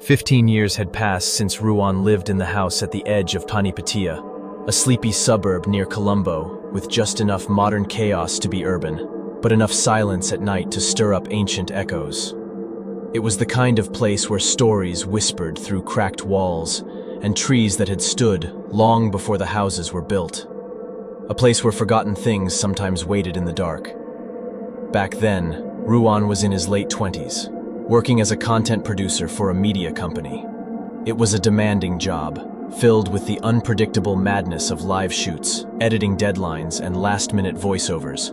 15 years had passed since Ruan lived in the house at the edge of Panipatia, a sleepy suburb near Colombo with just enough modern chaos to be urban, but enough silence at night to stir up ancient echoes. It was the kind of place where stories whispered through cracked walls and trees that had stood long before the houses were built. A place where forgotten things sometimes waited in the dark. Back then, Ruan was in his late 20s, working as a content producer for a media company. It was a demanding job, filled with the unpredictable madness of live shoots, editing deadlines, and last-minute voiceovers.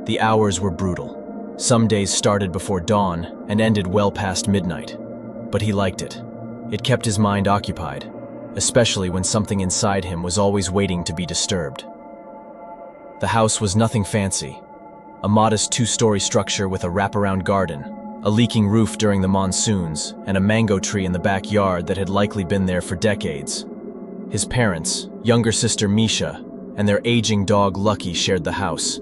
The hours were brutal. Some days started before dawn and ended well past midnight. But he liked it. It kept his mind occupied, especially when something inside him was always waiting to be disturbed. The house was nothing fancy. A modest two-story structure with a wraparound garden, a leaking roof during the monsoons, and a mango tree in the backyard that had likely been there for decades. His parents, younger sister Misha, and their aging dog Lucky shared the house.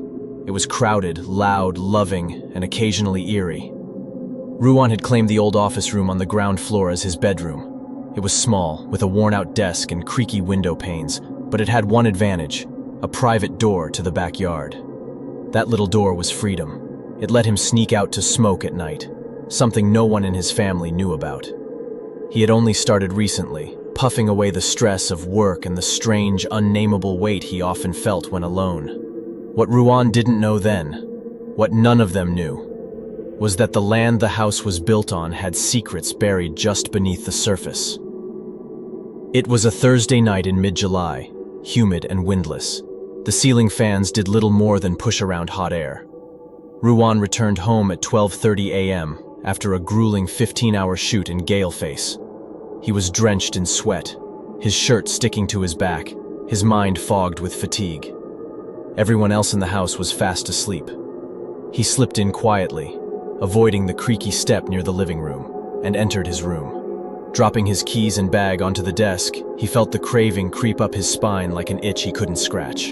It was crowded, loud, loving, and occasionally eerie. Ruan had claimed the old office room on the ground floor as his bedroom. It was small, with a worn-out desk and creaky window panes, but it had one advantage: a private door to the backyard. That little door was freedom. It let him sneak out to smoke at night, something no one in his family knew about. He had only started recently, puffing away the stress of work and the strange, unnameable weight he often felt when alone. What Ruan didn't know then, what none of them knew, was that the land the house was built on had secrets buried just beneath the surface. It was a Thursday night in mid-July, humid and windless. The ceiling fans did little more than push around hot air. Ruan returned home at 12:30 a.m. after a grueling 15-hour shoot in Galeface. He was drenched in sweat, his shirt sticking to his back, his mind fogged with fatigue. Everyone else in the house was fast asleep. He slipped in quietly, avoiding the creaky step near the living room, and entered his room. Dropping his keys and bag onto the desk, he felt the craving creep up his spine like an itch he couldn't scratch.